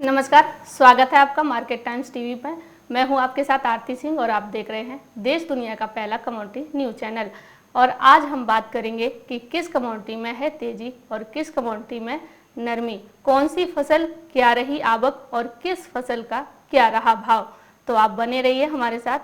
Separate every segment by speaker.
Speaker 1: नमस्कार, स्वागत है आपका मार्केट टाइम्स टीवी पर। मैं हूं आपके साथ आरती सिंह और आप देख रहे हैं देश दुनिया का पहला कमोडिटी न्यूज चैनल। और आज हम बात करेंगे कि किस कमोडिटी में है तेजी और किस कमोडिटी में नरमी, कौन सी फसल क्या रही आवक और किस फसल का क्या रहा भाव। तो आप बने रहिए हमारे साथ।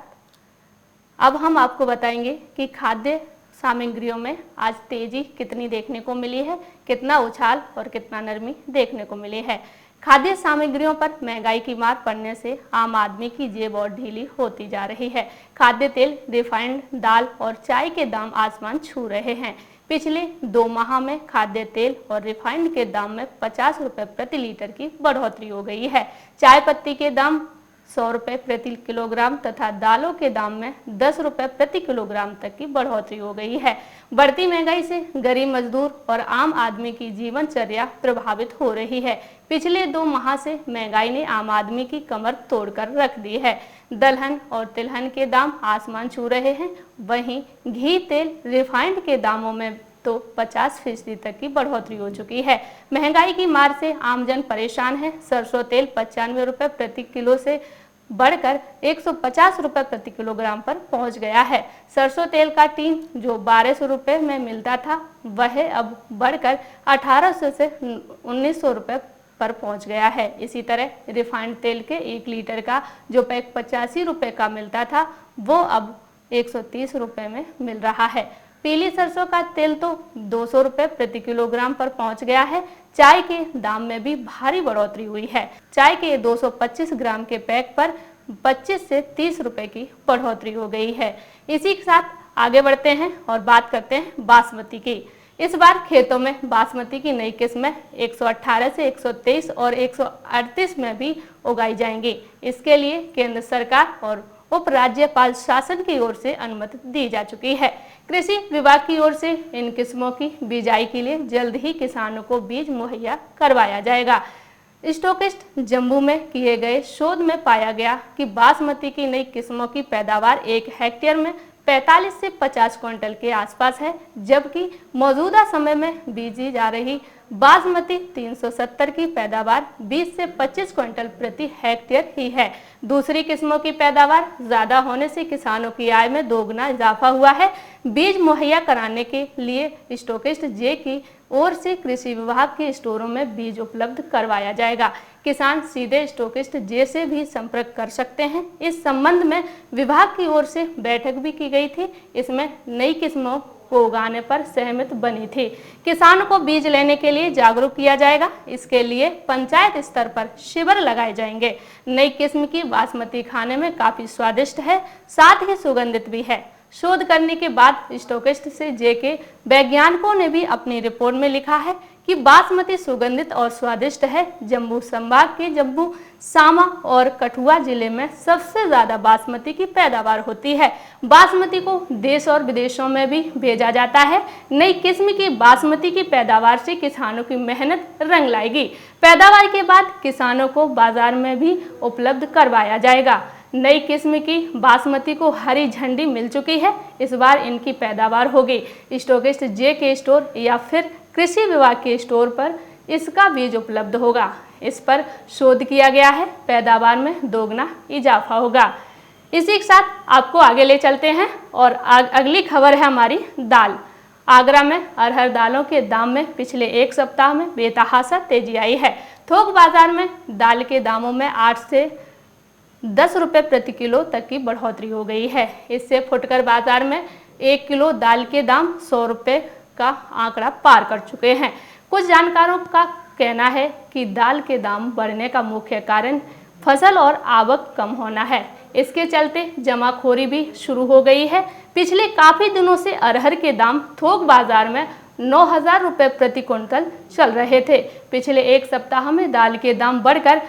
Speaker 1: अब हम आपको बताएंगे कि खाद्य सामग्रियों में आज तेजी कितनी देखने को मिली है, कितना उछाल और कितना नरमी देखने को मिली है। खाद्य सामग्रियों पर महंगाई की मार पड़ने से आम आदमी की जेब और ढीली होती जा रही है। खाद्य तेल, रिफाइंड, दाल और चाय के दाम आसमान छू रहे हैं। पिछले 2 माह में खाद्य तेल और रिफाइंड के दाम में 50 रुपये प्रति लीटर की बढ़ोतरी हो गई है। चाय पत्ती के दाम 100 रुपये प्रति किलोग्राम तथा दालों के दाम में 10 रुपये प्रति किलोग्राम तक की बढ़ोतरी हो गई है। बढ़ती महंगाई से गरीब मजदूर और आम आदमी की जीवनचर्या प्रभावित हो रही है। पिछले 2 माह से महंगाई ने आम आदमी की कमर तोड़कर रख दी है। दलहन और तिलहन के दाम आसमान छू रहे हैं। वहीं घी, तेल, रिफाइंड के दामों में तो 50% तक की बढ़ोतरी हो चुकी है। महंगाई की मार से आमजन परेशान है। सरसों तेल 95 रुपये प्रति किलो से बढ़कर 150 रुपये प्रति किलोग्राम पर पहुंच गया है। सरसों तेल का टीन जो 1200 रुपये में मिलता था वह अब बढ़कर 1800 से 1900 रुपये पर पहुंच गया है। इसी तरह रिफाइंड तेल के 1 लीटर का जो पैक 85 रुपये का मिलता था वो अब 130 रुपये में मिल रहा है। पीली सरसों का तेल तो 200 रुपये प्रति किलोग्राम पर पहुंच गया है। चाय के दाम में भी भारी बढ़ोतरी हुई है। चाय के 225 ग्राम के पैक पर 25 से 30 रुपये की बढ़ोतरी हो गई है। इसी के साथ आगे बढ़ते हैं और बात करते हैं बासमती की। इस बार खेतों में बासमती की नई किस्में 118 से 123 और 138 में भी उगाई जाएंगी। इसके लिए केंद्र सरकार और उप राज्यपाल शासन की ओर से अनुमति दी जा चुकी है। कृषि विभाग की ओर से इन किस्मों की बिजाई के लिए जल्द ही किसानों को बीज मुहैया करवाया जाएगा। स्टॉकिस्ट जम्मू में किए गए शोध में पाया गया कि बासमती की नई किस्मों की पैदावार 1 हेक्टेयर में 45 से 50 क्विंटल के आसपास है, जबकि मौजूदा समय में बीजी जा रही बासमती 370 की पैदावार 20 से 25 क्विंटल प्रति हेक्टेयर ही है। दूसरी किस्मों की पैदावार ज्यादा होने से किसानों की आय में दोगुना इजाफा हुआ है। बीज मुहैया कराने के लिए स्टॉकिस्ट जे की ओर से कृषि विभाग के स्टोरों में बीज उपलब्ध करवाया जाएगा। किसान सीधे स्टॉकिस्ट जे से भी संपर्क कर सकते हैं। इस संबंध में विभाग की ओर से बैठक भी की गई थी। इसमें नई किस्मों को उगाने पर सहमति बनी थी। किसानों को बीज लेने के लिए जागरूक किया जाएगा। इसके लिए पंचायत स्तर पर शिविर लगाए जाएंगे। नई किस्म की बासमती खाने में काफी स्वादिष्ट है, साथ ही सुगंधित भी है। शोध करने के बाद स्टॉकिस्ट से जे के वैज्ञानिकों ने भी अपनी रिपोर्ट में लिखा है कि बासमती सुगंधित और स्वादिष्ट है। जम्मू संभाग के जम्मू, सामा और कठुआ जिले में सबसे ज्यादा बासमती की पैदावार होती है। बासमती को देश और विदेशों में भी भेजा जाता है। नई किस्म की बासमती की पैदावार से किसानों की मेहनत रंग लाएगी। पैदावार के बाद किसानों को बाजार में भी उपलब्ध करवाया जाएगा। नई किस्म की बासमती को हरी झंडी मिल चुकी है। इस बार इनकी पैदावार होगी। स्टॉकिस्ट जे के स्टोर या फिर कृषि विभाग के स्टोर पर इसका बीज उपलब्ध होगा। इस पर शोध किया गया है। पैदावार में दोगुना इजाफा होगा। इसी के साथ आपको आगे ले चलते हैं और अगली खबर है हमारी दाल। आगरा में अरहर दालों के दाम में पिछले 1 सप्ताह में बेतहाशा तेजी आई है। थोक बाजार में दाल के दामों में 8 से 10 रुपये प्रति किलो तक की बढ़ोतरी हो गई है। इससे फुटकर बाजार में 1 किलो दाल के दाम 100 रुपये का आंकड़ा पार कर चुके हैं। कुछ जानकारों का कहना है कि दाल के दाम बढ़ने का मुख्य कारण फसल और आवक कम होना है। इसके चलते जमाखोरी भी शुरू हो गई है। पिछले काफी दिनों से अरहर के दाम थोक बाजार में 9000 रुपये प्रति क्विंटल चल रहे थे। पिछले 1 सप्ताह में दाल के दाम बढ़कर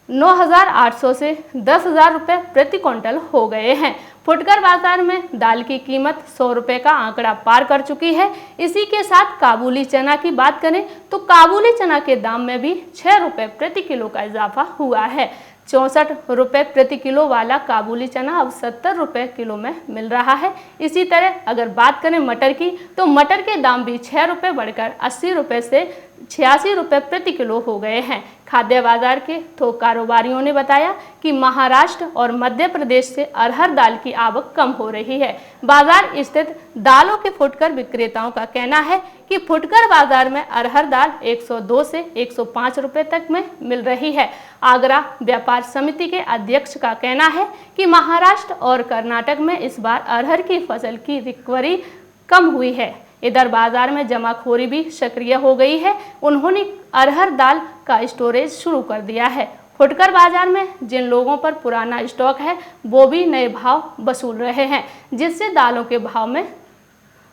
Speaker 1: 9800 से 10,000 रुपये प्रति क्विंटल हो गए हैं। फुटकर बाजार में दाल की कीमत 100 रुपये का आंकड़ा पार कर चुकी है। इसी के साथ काबुली चना की बात करें तो काबुली चना के दाम में भी 6 रुपये प्रति किलो का इजाफा हुआ है। 64 रुपये प्रति किलो वाला काबुली चना अब 70 रुपये किलो में मिल रहा है। इसी तरह अगर बात करें मटर की तो मटर के दाम भी 6 रुपये बढ़कर 80 रुपये से 86 रुपये प्रति किलो हो गए हैं। खाद्य बाजार के थोक कारोबारियों ने बताया कि महाराष्ट्र और मध्य प्रदेश से अरहर दाल की आवक कम हो रही है। बाजार स्थित दालों के फुटकर विक्रेताओं का कहना है कि फुटकर बाजार में अरहर दाल 102 से 105 रुपए तक में मिल रही है। आगरा व्यापार समिति के अध्यक्ष का कहना है कि महाराष्ट्र और कर्नाटक में इस बार अरहर की फसल की रिकवरी कम हुई है। इधर बाजार में जमाखोरी भी सक्रिय हो गई है। उन्होंने अरहर दाल का स्टोरेज शुरू कर दिया है। फुटकर बाजार में जिन लोगों पर पुराना स्टॉक है वो भी नए भाव वसूल रहे हैं, जिससे दालों के भाव में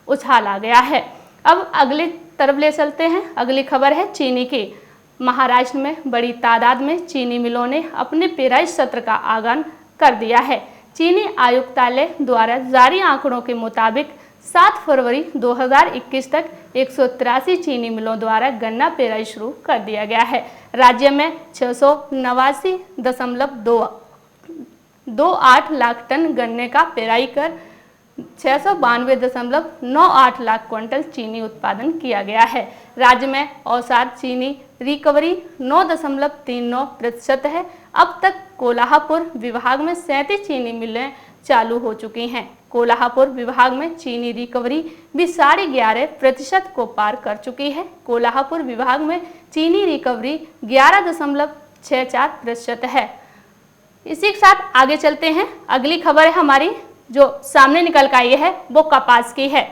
Speaker 1: उछाल आ गया है। अब अगली तरफ ले चलते हैं। अगली खबर है चीनी की। महाराष्ट्र में बड़ी तादाद में चीनी मिलों ने अपने पेराई सत्र का आगान कर दिया है। चीनी आयुक्तालय द्वारा जारी आंकड़ों के मुताबिक 7 फरवरी 2021 तक 183 चीनी मिलों द्वारा गन्ना पेराई शुरू कर दिया गया है। राज्य में 689.28 लाख टन गन्ने का पेराई कर 692.98 लाख क्विंटल चीनी उत्पादन किया गया है। राज्य में औसत चीनी रिकवरी 9.39% है। अब तक कोल्हापुर विभाग में 37 चीनी मिलें चालू हो चुकी हैं। कोल्हापुर विभाग में चीनी रिकवरी भी 11.5% को पार कर चुकी है। कोल्हापुर विभाग में चीनी रिकवरी 11.64% है। इसी के साथ आगे चलते हैं। अगली खबर है हमारी जो सामने निकल कर आई है वो कपास की है।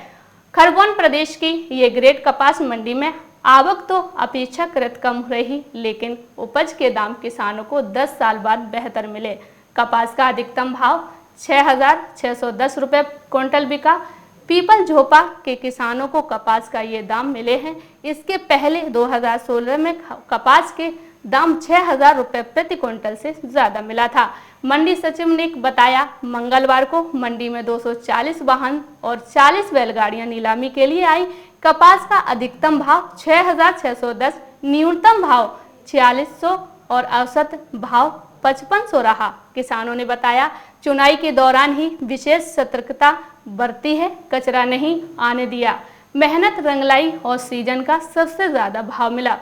Speaker 1: खरगोन प्रदेश की ये ग्रेड कपास मंडी में आवक तो अपेक्षाकृत कम रही, लेकिन उपज के दाम किसानों को 10 साल बाद बेहतर मिले। कपास का अधिकतम भाव 6,610 रुपये क्विंटल बिका। पीपल झोपा के किसानों को कपास का ये दाम मिले हैं। इसके पहले 2016 में कपास के दाम 6,000 रुपये प्रति क्विंटल से ज़्यादा मिला था। मंडी सचिव ने बताया, मंगलवार को मंडी में 240 वाहन और 40 बैलगाड़ियां नीलामी के लिए आई। कपास का अधिकतम भाव 6,610, न्यूनतम भाव 4,600 और औसत भाव 5,500 रहा। किसानों ने बताया, चुनाई के दौरान ही विशेष सतर्कता बरती है, कचरा नहीं आने दिया, मेहनत रंग लाई और सीजन का सबसे ज़्यादा भाव मिला।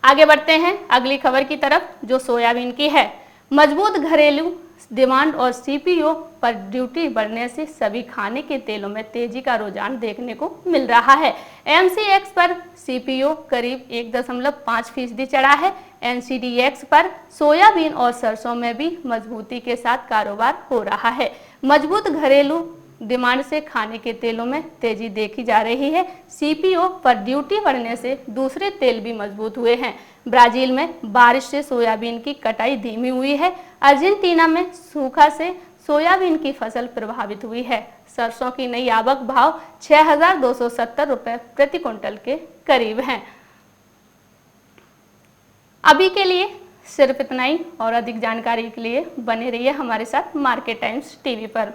Speaker 1: आगे बढ़ते हैं अगली खबर की तरफ जो सोयाबीन की है। मजबूत घरेलू डिमांड और सीपीओ पर ड्यूटी बढ़ने से सभी खाने के तेलों में तेजी का रुझान देखने को मिल रहा है। एमसीएक्स पर सीपीओ करीब 1.5% चढ़ा है। एनसीडीएक्स पर सोयाबीन और सरसों में भी मजबूती के साथ कारोबार हो रहा है। मजबूत घरेलू डिमांड से खाने के तेलों में तेजी देखी जा रही है। सीपीओ पर ड्यूटी बढ़ने से दूसरे तेल भी मजबूत हुए हैं। ब्राजील में बारिश से सोयाबीन की कटाई धीमी हुई है। अर्जेंटीना में सूखा से सोयाबीन की फसल प्रभावित हुई है। सरसों की नई आवक भाव 6,270 रुपये प्रति क्विंटल के करीब हैं। अभी के लिए सिर्फ इतना ही, और अधिक जानकारी के लिए बने रहिए हमारे साथ मार्केट टाइम्स टीवी पर।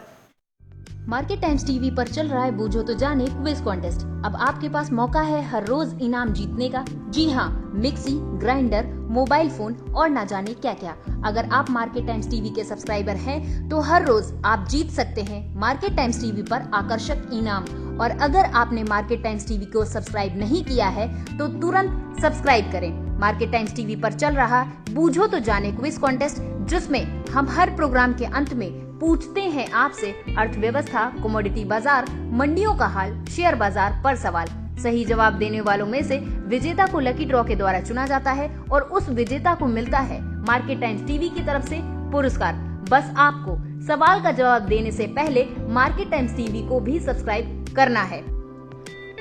Speaker 2: मार्केट टाइम्स टीवी पर चल रहा है बूझो तो जाने क्विज कॉन्टेस्ट। अब आपके पास मौका है हर रोज इनाम जीतने का। जी हाँ, मिक्सी, ग्राइंडर, मोबाइल फोन और ना जाने क्या क्या। अगर आप मार्केट टाइम्स टीवी के सब्सक्राइबर हैं तो हर रोज आप जीत सकते हैं मार्केट टाइम्स टीवी पर आकर्षक इनाम। और अगर आपने मार्केट टाइम्स टीवी को सब्सक्राइब नहीं किया है तो तुरंत सब्सक्राइब करें। मार्केट टाइम्स टीवी पर चल रहा बूझो तो जाने क्विज कॉन्टेस्ट, जिसमें हम हर प्रोग्राम के अंत में पूछते हैं आपसे अर्थव्यवस्था, कमोडिटी बाजार, मंडियों का हाल, शेयर बाजार पर सवाल। सही जवाब देने वालों में से विजेता को लकी ड्रॉ के द्वारा चुना जाता है और उस विजेता को मिलता है मार्केट टाइम्स टीवी की तरफ से पुरस्कार। बस आपको सवाल का जवाब देने से पहले मार्केट टाइम्स टीवी को भी सब्सक्राइब करना है।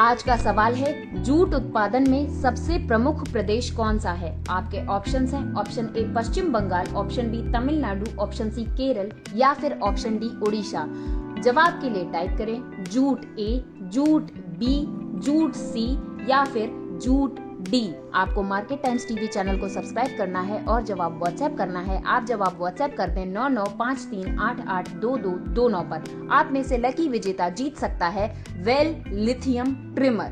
Speaker 2: आज का सवाल है, जूट उत्पादन में सबसे प्रमुख प्रदेश कौन सा है? आपके ऑप्शंस हैं, option A Paschim Bangal, option B Tamil Nadu, option C Kerala या फिर ऑप्शन डी उड़ीसा। जवाब के लिए टाइप करें जूट ए, जूट बी, जूट सी या फिर जूट डी। आपको मार्केट टाइम्स टीवी चैनल को सब्सक्राइब करना है और जवाब व्हाट्सएप करना है। आप जवाब व्हाट्सएप कर दें 9953882229 पर। आप में से लकी विजेता जीत सकता है वेल लिथियम ट्रिमर।